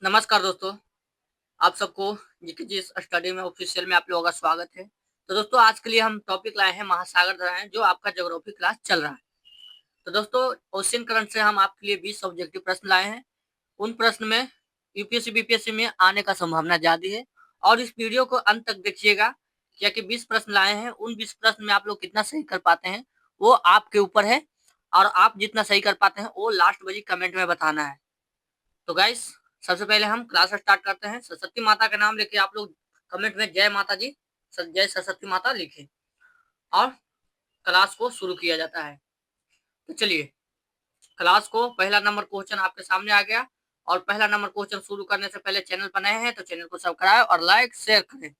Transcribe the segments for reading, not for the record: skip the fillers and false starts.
नमस्कार दोस्तों, आप सबको जीके जी स्टडी में ऑफिशियल में आप लोगों का स्वागत है। तो दोस्तों आज के लिए हम टॉपिक लाए हैं महासागर धराएँ जो आपका ज्योग्राफी क्लास चल रहा है। तो दोस्तों ओशियन करंट से हम आपके लिए 20 ऑब्जेक्टिव प्रश्न लाए हैं। उन प्रश्न में यूपीएससी, बीपीएससी में आने का संभावना ज़्यादा है और इस वीडियो को अंत तक देखिएगा क्या कि 20 प्रश्न लाए हैं, उन 20 प्रश्न में आप लोग कितना सही कर पाते हैं, वो आपके ऊपर है और आप जितना सही कर पाते हैं, वो लास्ट में जी कमेंट में बताना है। तो गाइस सबसे पहले हम क्लास स्टार्ट करते हैं। सरस्वती माता का नाम लेके आप लोग कमेंट में जय माता जी, जय सरस्वती माता लिखें और क्लास को शुरू किया जाता है। तो चलिए क्लास को पहला नंबर क्वेश्चन आपके सामने आ गया और पहला नंबर क्वेश्चन शुरू करने से पहले चैनल पर नए हैं तो चैनल को सब्सक्राइब और लाइक शेयर करें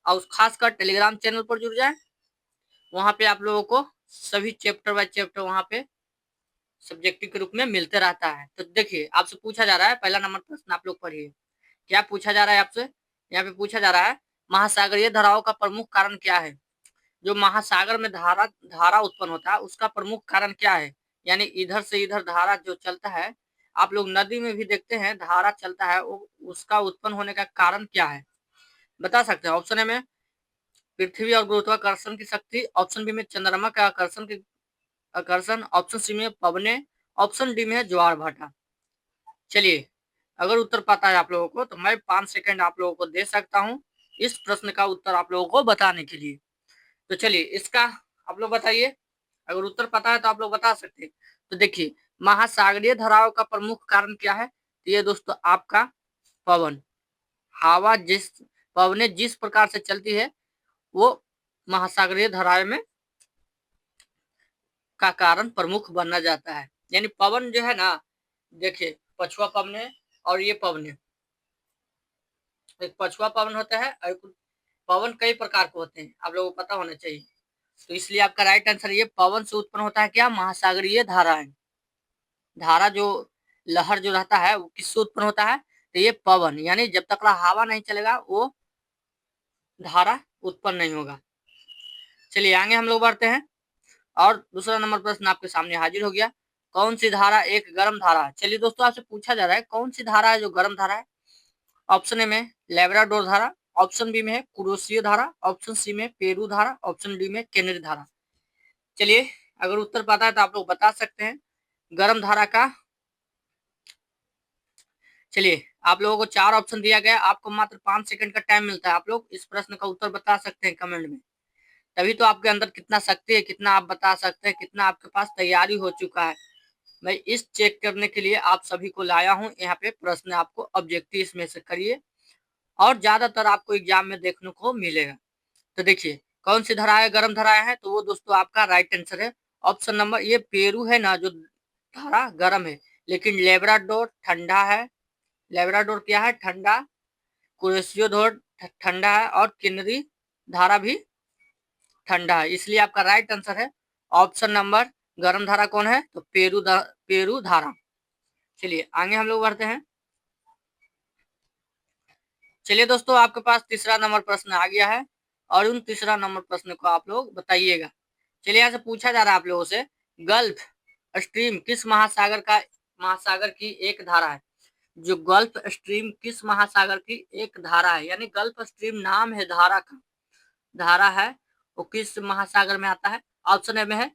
और खासकर टेलीग्राम चैनल पर जुड़ जाए। वहां पे आप लोगों को सभी चैप्टर बाय चैप्टर वहां पे सब्जेक्टिव के रूप में मिलते रहता है। तो देखिए आपसे पूछा जा रहा है, पहला नंबर प्रश्न आप लोग पढ़िए। क्या पूछा जा रहा है आपसे? यहाँ पे पूछा जा रहा है महासागरीय धाराओं का प्रमुख कारण क्या है? जो महासागर में धारा धारा उत्पन्न होता है उसका प्रमुख कारण क्या है? यानी इधर से इधर धारा जो चलता है, आप लोग नदी में भी देखते हैं धारा चलता है, वो उसका उत्पन्न होने का कारण क्या है? बता सकते हैं। ऑप्शन ए में पृथ्वी और गुरुत्वाकर्षण की शक्ति, ऑप्शन बी में चंद्रमा का आकर्षण, ऑप्शन सी में पवने, ऑप्शन डी में है ज्वार भाटा। चलिए अगर उत्तर पता है आप लोगों को तो मैं 5 सेकंड आप लोगों को दे सकता हूं इस प्रश्न का उत्तर आप लोगों को बताने के लिए। तो चलिए इसका आप लोग बताइए। अगर उत्तर पता है तो आप लोग बता सकते हैं। तो देखिए महासागरीय धाराओं का प्रमुख कारण क्या है? तो ये दोस्तों आपका पवन, हवा पवने जिस प्रकार से चलती है वो महासागरीय धाराएं में का कारण प्रमुख बनना जाता है। यानी पवन जो है ना, देखिए पछुआ पवने और ये पवने, एक पछुआ पवन होता है और पवन कई प्रकार के होते हैं, आप लोगों को पता होना चाहिए। तो इसलिए आपका राइट आंसर ये पवन से उत्पन्न होता है क्या? महासागरीय धाराएं। धारा जो लहर जो रहता है वो किससे उत्पन्न होता है? तो ये पवन, यानी जब तक हवा नहीं चलेगा वो धारा उत्पन्न नहीं होगा। चलिए आगे हम लोग बढ़ते हैं और दूसरा नंबर प्रश्न आपके सामने हाजिर हो गया। कौन सी धारा एक गर्म धारा है? चलिए दोस्तों आपसे पूछा जा रहा है कौन सी धारा है जो गर्म धारा है। ऑप्शन ए में लेब्राडोर धारा, ऑप्शन बी में है कुरोशियो धारा, ऑप्शन सी में पेरू धारा, ऑप्शन डी में केनेरी धारा। चलिए अगर उत्तर पता है तो आप लोग बता सकते हैं गर्म धारा का। चलिए आप लोगों को 4 ऑप्शन दिया गया, आपको मात्र 5 सेकंड का टाइम मिलता है। आप लोग इस प्रश्न का उत्तर बता सकते हैं कमेंट में। तभी तो आपके अंदर कितना शक्ति है, कितना आप बता सकते हैं, कितना आपके पास तैयारी हो चुका है। मैं इस चेक करने के लिए आप सभी को लाया हूं। यहाँ पे प्रश्न आपको ऑब्जेक्टिव इसमें से करिए और ज्यादातर आपको एग्जाम में देखने को मिलेगा। तो देखिए कौन सी धाराएं गर्म धाराएं हैं, तो वो दोस्तों आपका राइट आंसर है ऑप्शन नंबर ये पेरू है ना, जो धारा गर्म है, लेकिन लेब्राडोर ठंडा है। लेब्राडोर क्या है? ठंडा। कुरेशियो धोर ठंडा है और किन्नरी धारा भी ठंडा है। इसलिए आपका राइट आंसर है ऑप्शन नंबर गर्म धारा कौन है? तो पेरू धारा। चलिए आगे हम लोग बढ़ते हैं। चलिए दोस्तों आपके पास तीसरा नंबर प्रश्न आ गया है और उन तीसरा नंबर प्रश्न को आप लोग बताइएगा। चलिए यहाँ से पूछा जा रहा है आप लोगों से गल्फ स्ट्रीम किस महासागर की एक धारा है? जो गल्फ स्ट्रीम किस महासागर की एक धारा है, यानी गल्फ स्ट्रीम नाम है धारा का, धारा है वो किस महासागर में आता है? ऑप्शन ए में है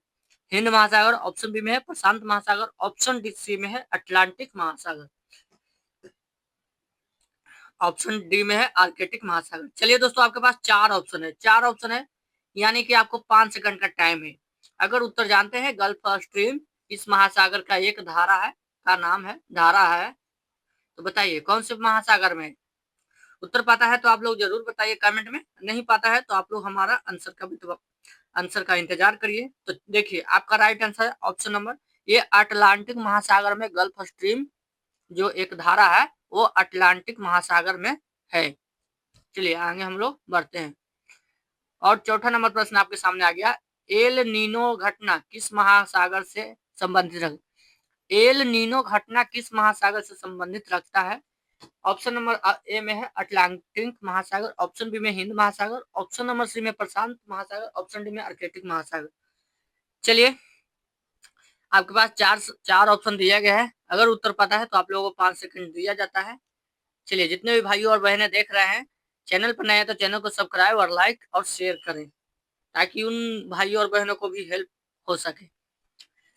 हिंद महासागर, ऑप्शन बी में है प्रशांत महासागर, ऑप्शन डी सी में है अटलांटिक महासागर, ऑप्शन डी में है आर्कटिक महासागर। चलिए दोस्तों आपके पास 4 ऑप्शन है, 4 ऑप्शन है यानी कि आपको 5 सेकंड का टाइम है। अगर उत्तर जानते हैं गल्फ स्ट्रीम इस महासागर का एक धारा है, का नाम है, धारा है, तो बताइए कौन से महासागर में? उत्तर पता है तो आप लोग जरूर बताइए कमेंट में, नहीं पता है तो आप लोग हमारा आंसर का इंतजार करिए। तो देखिए आपका राइट आंसर है ऑप्शन नंबर ये अटलांटिक महासागर में गल्फ स्ट्रीम जो एक धारा है वो अटलांटिक महासागर में है। चलिए आगे हम लोग बढ़ते हैं और चौथा नंबर प्रश्न आपके सामने आ गया। एल नीनो घटना किस महासागर से संबंधित रख एल नीनो घटना किस महासागर से संबंधित रखता है? ऑप्शन नंबर ए में है अटलांटिक महासागर, ऑप्शन बी में हिंद महासागर, ऑप्शन नंबर सी में प्रशांत महासागर, ऑप्शन डी में आर्कटिक महासागर। चलिए आपके पास चार चार ऑप्शन दिया गया है। अगर उत्तर पता है तो आप लोगों को 5 सेकंड दिया जाता है चलिए, जितने भी भाइयों और बहनें देख रहे हैं, चैनल पर नए हैं तो चैनल को सब्सक्राइब और लाइक और शेयर करें, ताकि उन भाइयों और बहनों को भी हेल्प हो सके।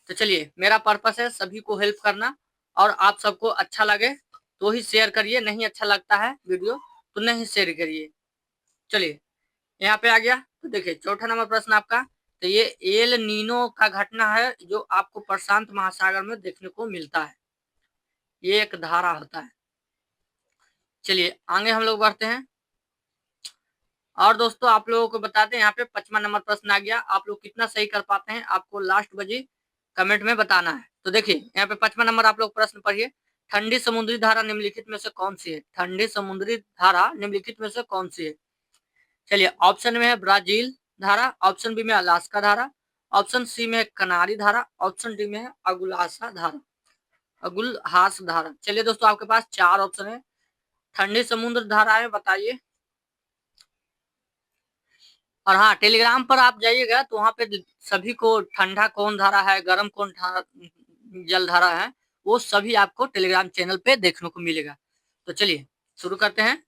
तो चलिए, मेरा पर्पस है सभी को हेल्प करना, और आप सबको अच्छा लगे तो ही शेयर करिए, नहीं अच्छा लगता है वीडियो तो नहीं शेयर करिए। चलिए, यहाँ पे आ गया। तो देखिए, चौथा नंबर प्रश्न आपका, तो ये एल नीनो का घटना है जो आपको प्रशांत महासागर में देखने को मिलता है। ये एक धारा होता है। चलिए, आगे हम लोग बढ़ते हैं। और दोस्तों, आप लोगों को बता दें, यहाँ पे 5वां नंबर प्रश्न आ गया। आप लोग कितना सही कर पाते हैं, आपको लास्ट बजे कमेंट में बताना है। तो देखिए, यहाँ पे 5वां नंबर आप लोग प्रश्न पढ़िए। ठंडी समुद्री धारा निम्नलिखित में से कौन सी है? ठंडी समुद्री धारा निम्नलिखित में से कौन सी है? चलिए, ऑप्शन में है ब्राजील धारा, ऑप्शन बी में अलास्का धारा, ऑप्शन सी में है कनारी धारा, ऑप्शन डी में है अगुलासा धारा, अगुलहास धारा। चलिए दोस्तों, आपके पास 4 ऑप्शन है। ठंडी समुद्र धारा है, बताइए। और हाँ, टेलीग्राम पर आप जाइएगा तो वहां पे सभी को ठंडा कौन धारा है, गर्म कौन जल धारा है, वो सभी आपको टेलीग्राम चैनल पे देखने को मिलेगा। तो चलिए शुरू करते हैं।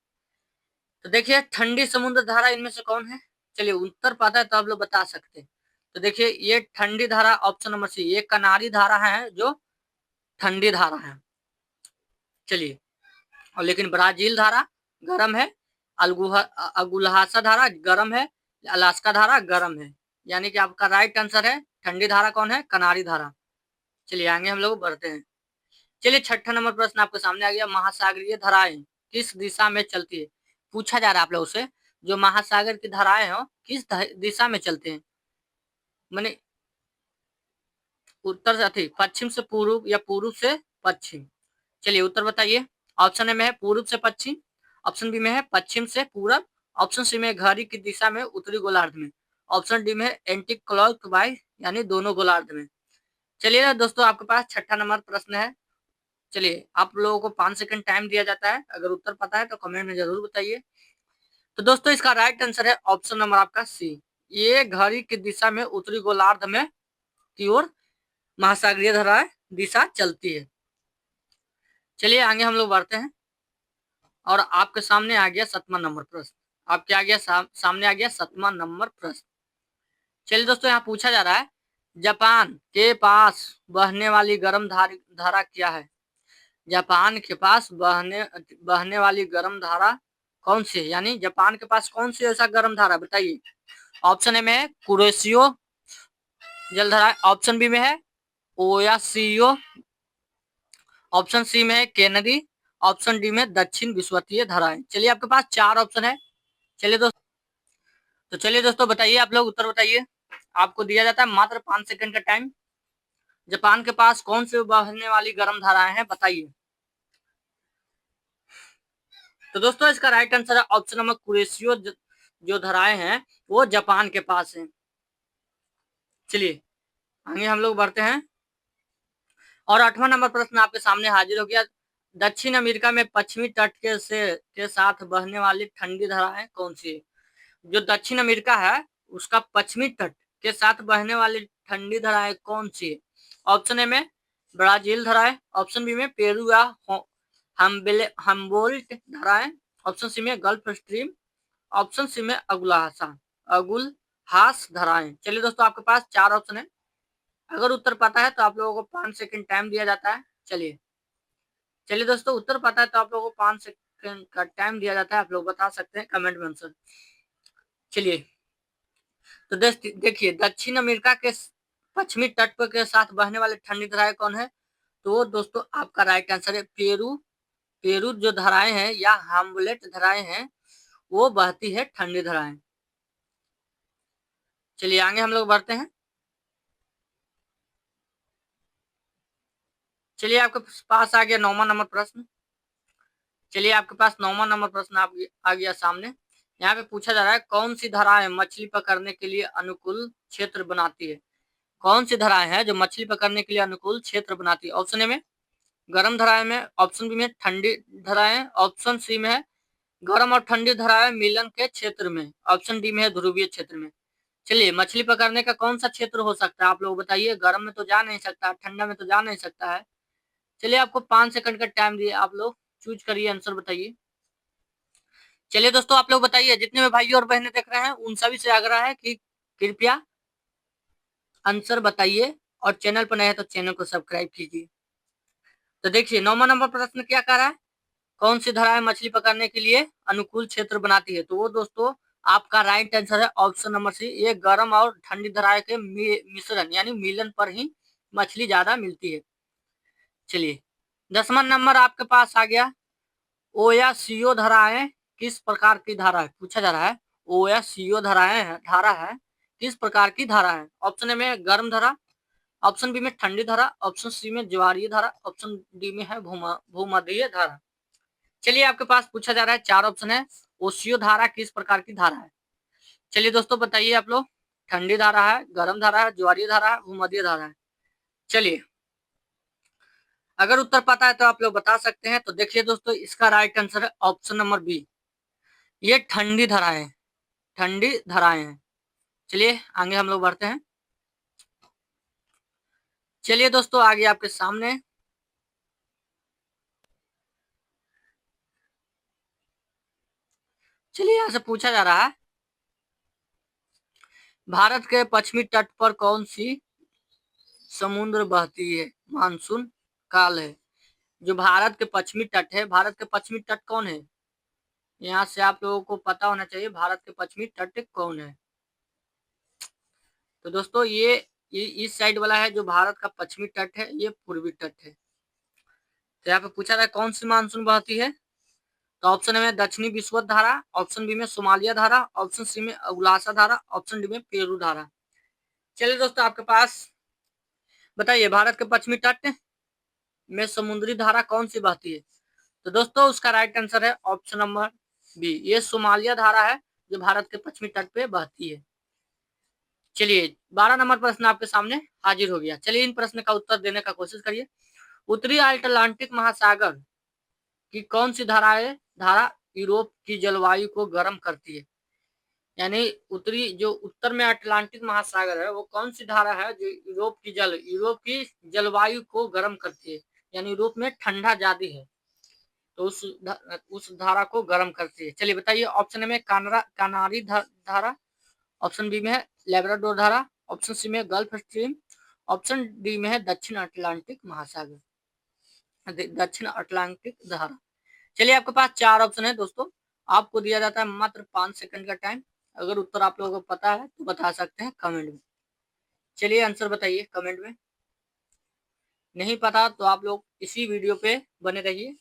तो देखिए, ठंडी समुद्र धारा इनमें से कौन है? चलिए, उत्तर पता है तो आप लोग बता सकते हैं। तो देखिए, ये ठंडी धारा ऑप्शन नंबर सी, ये कनारी धारा है जो ठंडी धारा है। चलिए, और लेकिन ब्राजील धारा गर्म है, अगुलहासा धारा गर्म है, अलास्का धारा गर्म है। यानी कि आपका राइट आंसर है ठंडी धारा कौन है? कनारी धारा। चलिए, आगे हम लोग बढ़ते हैं। चलिए, छठा नंबर प्रश्न आपके सामने आ गया। महासागरीय धाराएं किस दिशा में चलती है? पूछा जा रहा है आप लोगों से, जो महासागर की धाराएं हो किस दिशा में चलते हैं, माने उत्तर से अति पश्चिम से पूर्व या पूर्व से पश्चिम। चलिए, उत्तर बताइए। ऑप्शन ए में है पूर्व से पश्चिम, ऑप्शन बी में है पश्चिम से पूरब, ऑप्शन सी में घड़ी की दिशा में उत्तरी गोलार्ध में, ऑप्शन डी में है एंटी क्लॉकवाइज यानी दोनों गोलार्ध में। चलिए ना दोस्तों, आपके पास छठा नंबर प्रश्न है। चलिए, आप लोगों को 5 सेकंड टाइम दिया जाता है, अगर उत्तर पता है तो कमेंट में जरूर बताइए। तो दोस्तों, इसका राइट आंसर है ऑप्शन नंबर आपका सी, ये घड़ी की दिशा में उत्तरी गोलार्ध में की ओर महासागरीय धाराएं दिशा चलती है। चलिए, आगे हम लोग बढ़ते हैं। और आपके सामने आ गया 7वां नंबर प्रश्न। आपके आ गया सामने आ गया 7वां नंबर प्रश्न। चलिए दोस्तों, यहाँ पूछा जा रहा है, जापान के पास बहने वाली गर्म धारा क्या है? जापान के पास बहने बहने वाली गर्म धारा कौन सी है? यानी जापान के पास कौन सी ऐसा गर्म धारा, बताइए। ऑप्शन ए में है कुरेशियो जलधारा, ऑप्शन बी में है ओयासियो, ऑप्शन सी में है केनरी, ऑप्शन डी में दक्षिण विषुवतीय धाराएं। चलिए, आपके पास 4 ऑप्शन है। चलिए दोस्तों, तो चलिए दोस्तों, बताइए, आप लोग उत्तर बताइए। आपको दिया जाता है मात्र 5 सेकंड का टाइम। जापान के पास कौन से बहने वाली गर्म धाराएं हैं, बताइए। तो दोस्तों, इसका राइट आंसर है ऑप्शन नंबर कुरेशियो जो धाराएं हैं वो जापान के पास हैं। चलिए, आगे हम लोग बढ़ते हैं। और 8वां नंबर प्रश्न आपके सामने हाजिर हो गया। दक्षिण अमेरिका में पश्चिमी तट के साथ बहने वाली ठंडी धाराएं कौन सी है? जो दक्षिण अमेरिका है उसका पश्चिमी तट के साथ बहने वाली ठंडी धाराएं कौन सी है? ऑप्शन ए में ब्राजील धाराएं, ऑप्शन बी में पेरू या हम्बोल्ट धाराएं, ऑप्शन सी में गल्फ स्ट्रीम, ऑप्शन सी में अगुलहास धाराएं। चलिए दोस्तों, आपके पास 4 ऑप्शन है। अगर उत्तर पता है तो आप लोगों को 5 सेकंड टाइम दिया जाता है। चलिए चलिए दोस्तों, उत्तर पता है तो आप लोगों को 5 सेकंड का टाइम दिया जाता है, आप लोग बता सकते हैं कमेंट में आंसर। चलिए, तो देखिए, दक्षिण अमेरिका के पश्चिमी तट पर के साथ बहने वाले ठंडी धाराएं कौन है? तो दोस्तों, आपका राइट आंसर है पेरू। पेरू जो धाराएं हैं या हाम्बलेट धाराएं हैं वो बहती है ठंडी धाराएं। चलिए, आगे हम लोग बढ़ते हैं। चलिए, आपके पास आ गया 9वां नंबर प्रश्न। चलिए, आपके पास 9वां नंबर प्रश्न आ गया सामने। यहाँ पे पूछा जा रहा है, कौन सी धाराएं मछली पकड़ने के लिए अनुकूल क्षेत्र बनाती है? कौन सी धाराएं हैं जो मछली पकड़ने के लिए अनुकूल क्षेत्र बनाती है? ऑप्शन ए में गर्म धाराएं में, ऑप्शन बी में ठंडी धाराएं, ऑप्शन सी में है गर्म और ठंडी धाराएं मिलन के क्षेत्र में, ऑप्शन डी में है ध्रुवीय क्षेत्र में। चलिए, मछली पकड़ने का कौन सा क्षेत्र हो सकता है, आप लोग बताइए। गर्म में तो जा नहीं सकता, ठंडा में तो जा नहीं सकता है। चलिए, आपको 5 सेकंड का टाइम दिए आप लोग। चूज करिए, आंसर बताइए। चलिए दोस्तों, आप लोग बताइए, जितने भी भाई और बहनें देख रहे हैं उन सभी से आग्रह है कि कृपया आंसर बताइए और चैनल पर नए हैं तो चैनल को सब्सक्राइब कीजिए। तो देखिए 9वां नंबर प्रश्न क्या कह रहा है, कौन सी धाराएं मछली पकड़ने के लिए अनुकूल क्षेत्र बनाती है? तो वो दोस्तों आपका राइट आंसर है ऑप्शन नंबर सी, ये गर्म और ठंडी धाराएं के मिश्रण यानी मिलन पर ही मछली ज्यादा मिलती है। चलिए 10वां नंबर आपके पास आ गया, ओ या सीओ धाराएं किस प्रकार की धारा है? पूछा जा रहा है ओ या सीओ धारा है किस प्रकार की धारा है? ऑप्शन ए में गर्म धारा, ऑप्शन बी में ठंडी धारा, ऑप्शन सी में ज्वारीय धारा, ऑप्शन डी में है भूमध्यीय धारा। चलिए आपके पास पूछा जा रहा है, 4 ऑप्शन है, ओशियो धारा किस प्रकार की धारा है? चलिए दोस्तों बताइए आप लोग, ठंडी धारा है, गर्म धारा है, ज्वारीय धारा है, भूमध्यीय धारा है। चलिए अगर उत्तर पता है तो आप लोग बता सकते हैं। तो देखिए दोस्तों, इसका राइट आंसर है ऑप्शन नंबर बी, ये ठंडी धाराएं, ठंडी धाराएं हैं। चलिए आगे हम लोग बढ़ते हैं। चलिए दोस्तों आगे आपके सामने चलिए यहाँ से पूछा जा रहा है, भारत के पश्चिमी तट पर कौन सी समुद्र बहती है? मानसून काल है। जो भारत के पश्चिमी तट है, भारत के पश्चिमी तट कौन है? यहाँ से आप लोगों को पता होना चाहिए भारत के पश्चिमी तट कौन है। तो दोस्तों ये इस साइड वाला है जो भारत का पश्चिमी तट है, ये पूर्वी तट है। तो यहाँ पे पूछा था कौन सी मानसून बहती है? तो ऑप्शन ए में दक्षिणी विषुवत धारा, ऑप्शन बी में सोमालिया धारा, ऑप्शन सी में उलासा धारा, ऑप्शन डी में पेरू धारा। चलिए दोस्तों आपके पास बताइए, भारत के पश्चिमी तट में समुद्री धारा कौन सी बहती है? तो दोस्तों उसका राइट आंसर है ऑप्शन नंबर बी, ये सोमालिया धारा है जो भारत के पश्चिमी तट पे बहती है। चलिए 12 नंबर प्रश्न आपके सामने हाजिर हो गया। चलिए इन प्रश्न का उत्तर देने का कोशिश करिए। उत्तरी अटलांटिक महासागर की कौन सी धारा यूरोप की जलवायु को गर्म करती है? यानी उत्तरी जो उत्तर में अटलांटिक महासागर है वो कौन सी धारा है जो यूरोप की जलवायु को गर्म करती है, यानी यूरोप में ठंडा ज्यादा है तो उस धारा को गर्म करती है। चलिए बताइए, ऑप्शन में कानारी धारा, ऑप्शन बी में है लेब्राडोर धारा, ऑप्शन सी में गल्फ स्ट्रीम, ऑप्शन डी में है दक्षिण अटलांटिक महासागर, दक्षिण अटलांटिक धारा। चलिए आपके पास 4 ऑप्शन है दोस्तों, आपको दिया जाता है मात्र 5 सेकंड का टाइम। अगर उत्तर आप लोगों को पता है तो बता सकते हैं कमेंट में। चलिए आंसर बताइए कमेंट में, नहीं पता तो आप लोग इसी वीडियो पे बने रहिए।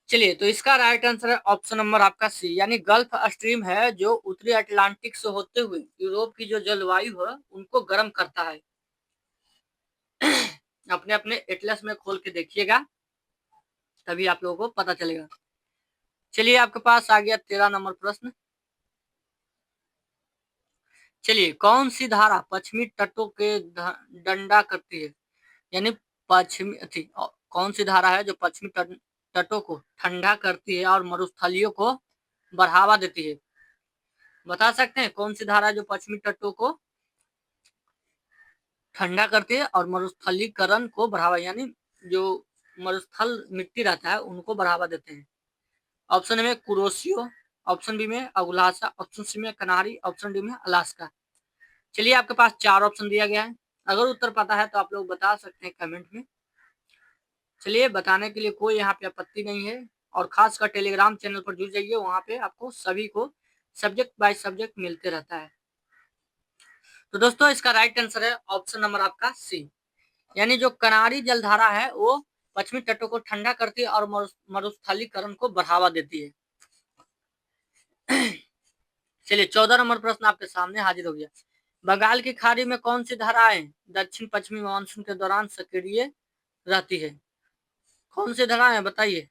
चलिए तो इसका राइट आंसर है ऑप्शन नंबर आपका सी, यानी गल्फ स्ट्रीम है जो उत्तरी अटलांटिक से होते हुए यूरोप की जो जलवायु है उनको गर्म करता है। अपने अपने एटलस में खोल के देखिएगा तभी आप लोगों को पता चलेगा। चलिए आपके पास आ गया 13 नंबर प्रश्न। चलिए कौन सी धारा पश्चिमी तटों के डंडा करती है? यानी पश्चिमी कौन सी धारा है जो पश्चिमी तटों को ठंडा करती है और मरुस्थलीयों को बढ़ावा देती है? बता सकते हैं कौन सी धारा जो पश्चिमी तटों को ठंडा करती है और मरुस्थलीकरण को बढ़ावा, यानी जो मरुस्थल मिट्टी रहता है उनको बढ़ावा देते हैं? ऑप्शन ए में कुरोशियो, ऑप्शन बी में अगुलासा, ऑप्शन सी में कनारी, ऑप्शन डी में अलास्का। चलिए आपके पास 4 ऑप्शन दिया गया है, अगर उत्तर पता है तो आप लोग बता सकते हैं कमेंट में। चलिए बताने के लिए कोई यहाँ पे आपत्ति नहीं है, और खासकर टेलीग्राम चैनल पर जुड़ जाइए, वहां पे आपको सभी को सब्जेक्ट बाय सब्जेक्ट मिलते रहता है। तो दोस्तों इसका राइट आंसर है ऑप्शन नंबर आपका सी, यानी जो कनारी जलधारा है वो पश्चिमी तटों को ठंडा करती है और मरुस्थलीकरण को बढ़ावा देती है। चलिए 14 नंबर प्रश्न आपके सामने हाजिर हो गया। बंगाल की खाड़ी में कौन सी धाराएं दक्षिण पश्चिमी मानसून के दौरान सक्रिय रहती है? कौन सी धाराएं बताइए,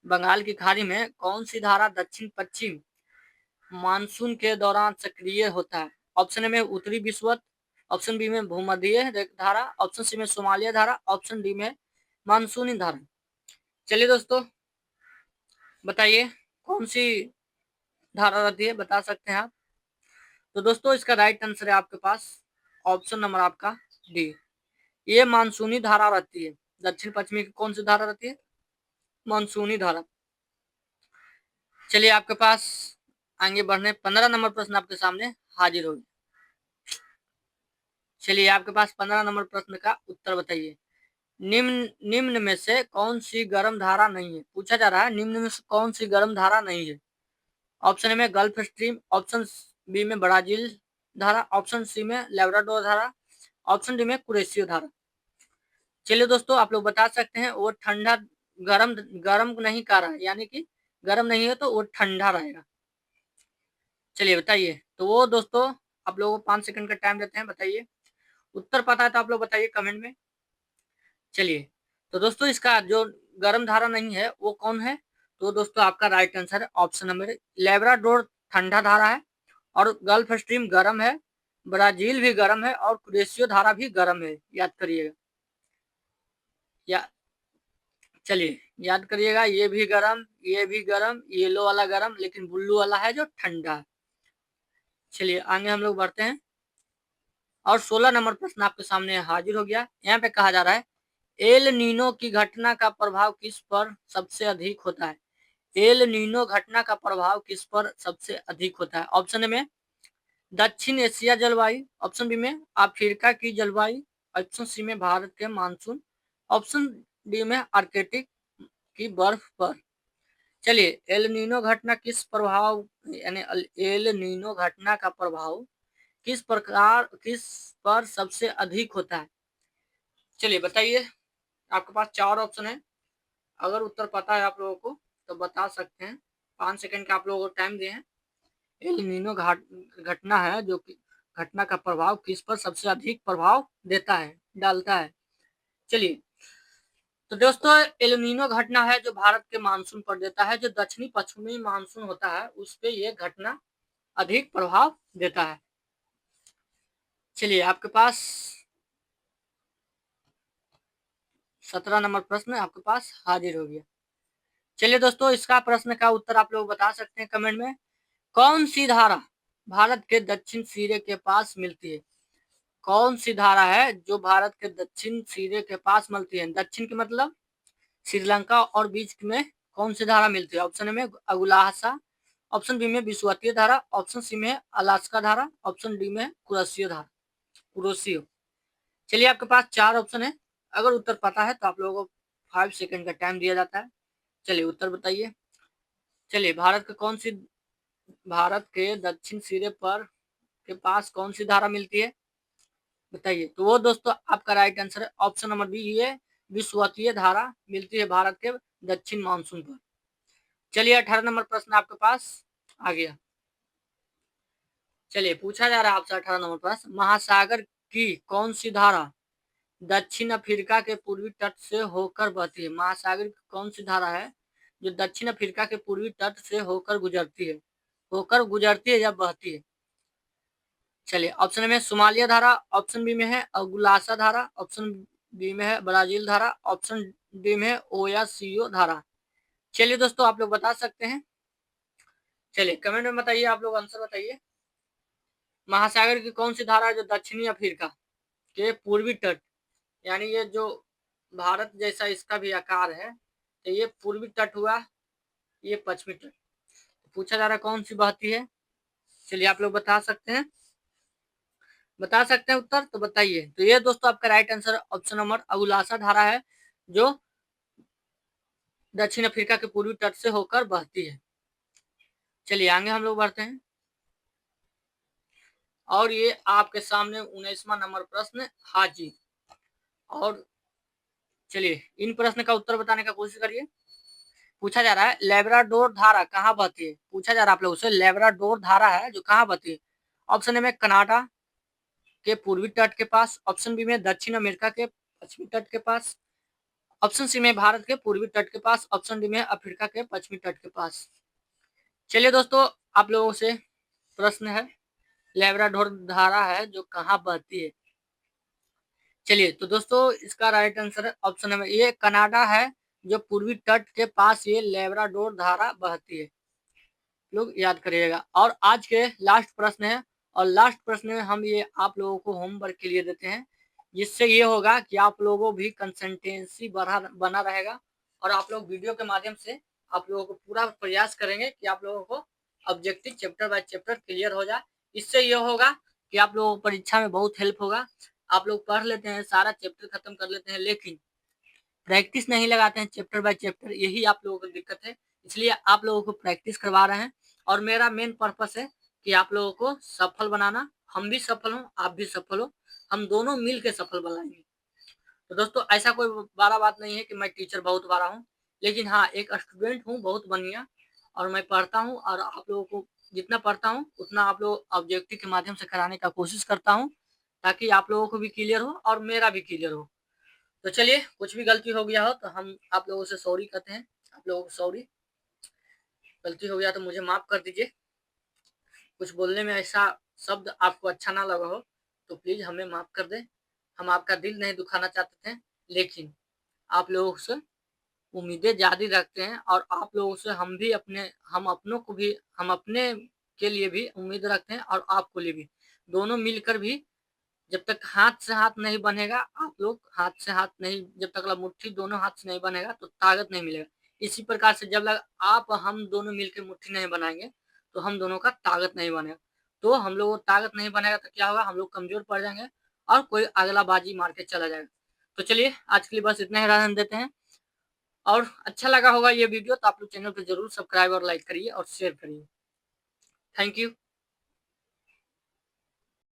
बंगाल की खाड़ी में कौन सी धारा दक्षिण पश्चिम मानसून के दौरान सक्रिय होता है? ऑप्शन ए में उत्तरी विषुवत, ऑप्शन बी में भूमध्यीय धारा, ऑप्शन सी में सोमालिया धारा, ऑप्शन डी में मानसूनी धारा। चलिए दोस्तों बताइए कौन सी धारा रहती है, बता सकते हैं आप? तो दोस्तों इसका राइट आंसर है आपके पास ऑप्शन नंबर आपका डी, ये मानसूनी धारा रहती है। दक्षिण पश्चिमी की कौन सी धारा रहती है? मानसूनी धारा। चलिए आपके पास आगे बढ़ने 15 नंबर प्रश्न आपके सामने हाजिर होगी। चलिए आपके पास 15 नंबर प्रश्न का उत्तर बताइए। निम्न में से कौन सी गर्म धारा नहीं है? पूछा जा रहा है निम्न में से कौन सी गर्म धारा नहीं है। ऑप्शन ए में गल्फ स्ट्रीम, ऑप्शन बी में ब्राजील धारा, ऑप्शन सी में लेब्राडोर धारा, ऑप्शन डी में कुरेशियो धारा। चलिए दोस्तों आप लोग बता सकते हैं वो ठंडा गरम गरम नहीं कर रहा है, यानी कि गरम नहीं है तो वो ठंडा रहेगा। चलिए बताइए। तो वो दोस्तों आप लोगों को 5 सेकंड का टाइम देते हैं, बताइए। उत्तर पता है तो आप लोग बताइए कमेंट में। चलिए तो दोस्तों इसका जो गर्म धारा नहीं है वो कौन है? तो दोस्तों आपका राइट आंसर है ऑप्शन नंबर लेब्राडोर ठंडा धारा है, और गल्फ स्ट्रीम गर्म है, ब्राजील भी गर्म है, और कुरेशियो धारा भी गर्म है। याद करिएगा। या चलिए याद करिएगा, ये भी गर्म, ये भी गर्म, येलो वाला गर्म, लेकिन ब्लू वाला है जो ठंडा है। चलिए आगे हम लोग बढ़ते हैं, और 16 नंबर प्रश्न आपके सामने हाजिर हो गया। यहाँ पे कहा जा रहा है एल नीनो की घटना का प्रभाव किस पर सबसे अधिक होता है? एल नीनो घटना का प्रभाव किस पर सबसे अधिक होता है? ऑप्शन ए में दक्षिण एशिया जलवायु, ऑप्शन बी में अफ्रीका की जलवायु, ऑप्शन सी में भारत के मानसून, ऑप्शन डी में आर्कटिक की बर्फ पर। चलिए एल नीनो घटना किस प्रभाव यानी एल नीनो घटना का प्रभाव किस पर सबसे अधिक होता है? चलिए बताइए। आपके पास 4 ऑप्शन है, अगर उत्तर पता है आप लोगों को तो बता सकते हैं। 5 सेकंड का आप लोगों को टाइम दिए हैं। एल नीनो घटना है जो कि घटना का प्रभाव किस पर सबसे अधिक प्रभाव देता है, डालता है। चलिए तो दोस्तों एल नीनो घटना है जो भारत के मानसून पर देता है, जो दक्षिणी पश्चिमी मानसून होता है उस पे ये घटना अधिक प्रभाव देता है। चलिए आपके पास 17 नंबर प्रश्न आपके पास हाजिर हो गया। चलिए दोस्तों इसका प्रश्न का उत्तर आप लोग बता सकते हैं कमेंट में। कौन सी धारा भारत के दक्षिण सिरे के पास मिलती है? कौन सी धारा है जो भारत के दक्षिण सिरे के पास मिलती है? दक्षिण के मतलब श्रीलंका, और बीच में कौन सी धारा मिलती है? ऑप्शन ए में अगुलासा, ऑप्शन बी में विषुवतीय धारा, ऑप्शन सी में अलास्का धारा, ऑप्शन डी में कुरोशियो धारा, कुरोशियो। चलिए आपके पास 4 ऑप्शन है, अगर उत्तर पता है तो आप लोगों को 5 सेकंड का टाइम दिया जाता है। चलिए उत्तर बताइए। चलिए भारत के दक्षिण सिरे पर के पास कौन सी धारा मिलती है बताइए। तो वो दोस्तों आपका राइट आंसर है ऑप्शन नंबर बी, ये विषुवतीय धारा मिलती है भारत के दक्षिण मानसून पर। चलिए 18 नंबर प्रश्न आपके पास आ गया। चलिए पूछा जा रहा है आपसे 18 नंबर प्रश्न, महासागर की कौन सी धारा दक्षिण अफ्रीका के पूर्वी तट से होकर बहती है? महासागर की कौन सी धारा है जो दक्षिण अफ्रीका के पूर्वी तट से होकर गुजरती है या बहती है? चलिए ऑप्शन में सोमालिया धारा, ऑप्शन बी में है अगुलासा धारा, ऑप्शन बी में है ब्राजील धारा, ऑप्शन डी में है ओयासियो धारा। चलिए दोस्तों आप लोग बता सकते हैं। चलिए कमेंट में बताइए, आप लोग आंसर बताइए। महासागर की कौन सी धारा है जो दक्षिणी अफ्रीका के पूर्वी तट, यानी ये जो भारत जैसा इसका भी आकार है, तो ये पूर्वी तट हुआ, ये पश्चिमी तट। पूछा जा रहा है कौन सी बहती है? चलिए आप लोग बता सकते हैं उत्तर तो बताइए। तो ये दोस्तों आपका राइट आंसर ऑप्शन नंबर अगुलासा धारा है जो दक्षिण अफ्रीका के पूर्वी तट से होकर बहती है। चलिए आगे हम लोग बढ़ते हैं, और ये आपके सामने 19वां नंबर प्रश्न हाजिर। और चलिए इन प्रश्न का उत्तर बताने का कोशिश करिए। पूछा जा रहा है लेब्राडोर धारा कहाँ बहती है? पूछा जा रहा है आप लोगों से लेब्राडोर धारा है जो कहाँ बहती है? ऑप्शन ए में कनाडा के पूर्वी तट के पास, ऑप्शन बी में दक्षिण अमेरिका के पश्चिमी तट के पास, ऑप्शन सी में भारत के पूर्वी तट के पास, ऑप्शन डी में अफ्रीका के पश्चिमी तट के पास। चलिए दोस्तों आप लोगों से प्रश्न है, लेब्राडोर धारा है जो कहाँ बहती है? चलिए तो दोस्तों इसका राइट आंसर है ऑप्शन नंबर ये कनाडा है, जो पूर्वी तट के पास ये लेब्राडोर धारा बहती है। लोग याद करिएगा। और आज के लास्ट प्रश्न है, और लास्ट प्रश्न में हम ये आप लोगों को होमवर्क के लिए देते हैं, जिससे ये होगा कि आप लोगों भी कंसिस्टेंसी बना रहेगा और आप लोग वीडियो के माध्यम से आप लोगों को पूरा प्रयास करेंगे कि आप लोगों को objective chapter by chapter clear हो जाए। इससे ये होगा कि आप लोगों को परीक्षा में बहुत हेल्प होगा। आप लोग पढ़ लेते हैं, सारा चैप्टर खत्म कर लेते हैं, लेकिन प्रैक्टिस नहीं लगाते हैं चैप्टर बाय चैप्टर, यही आप लोगों को दिक्कत है। इसलिए आप लोगों को प्रैक्टिस करवा रहे हैं और मेरा मेन पर्पस है कि आप लोगों को सफल बनाना। हम भी सफल हों, आप भी सफल हो, हम दोनों मिल के सफल बनाएंगे। तो दोस्तों ऐसा कोई बड़ा बात नहीं है कि मैं टीचर बहुत बड़ा हूँ, लेकिन हाँ एक स्टूडेंट हूँ बहुत बढ़िया, और मैं पढ़ता हूँ और आप लोगों को जितना पढ़ता हूँ उतना आप लोग ऑब्जेक्टिव के माध्यम से कराने का कोशिश करता हूँ, ताकि आप लोगों को भी क्लियर हो और मेरा भी क्लियर हो। तो चलिए, कुछ भी गलती हो गया हो तो हम आप लोगों से सॉरी कहते हैं। आप लोगों को सॉरी, गलती हो गया तो मुझे माफ कर दीजिए। कुछ बोलने में ऐसा शब्द आपको अच्छा ना लगा हो तो प्लीज हमें माफ कर दें। हम आपका दिल नहीं दुखाना चाहते थे, लेकिन आप लोगों से उम्मीदें जारी रखते हैं और आप लोगों से हम अपनों को भी, हम अपने के लिए भी उम्मीद रखते हैं और आपको लिए भी। दोनों मिलकर भी जब तक हाथ से हाथ नहीं बनेगा, आप लोग हाथ से हाथ नहीं, जब तक मुट्ठी दोनों हाथ से नहीं बनेगा तो ताकत नहीं मिलेगा। इसी प्रकार से जब लग आप हम दोनों मिलकर मुट्ठी नहीं बनाएंगे तो हम दोनों का ताकत नहीं बनेगा। तो हम लोग को ताकत नहीं बनेगा तो क्या होगा, हम लोग कमजोर पड़ जाएंगे और कोई अगला बाजी मार के चला जाएगा। तो चलिए, आज के लिए बस इतना ही रहने देते हैं। और अच्छा लगा होगा ये वीडियो तो आप लोग चैनल को जरूर सब्सक्राइब और लाइक करिए और शेयर करिए। Thank you.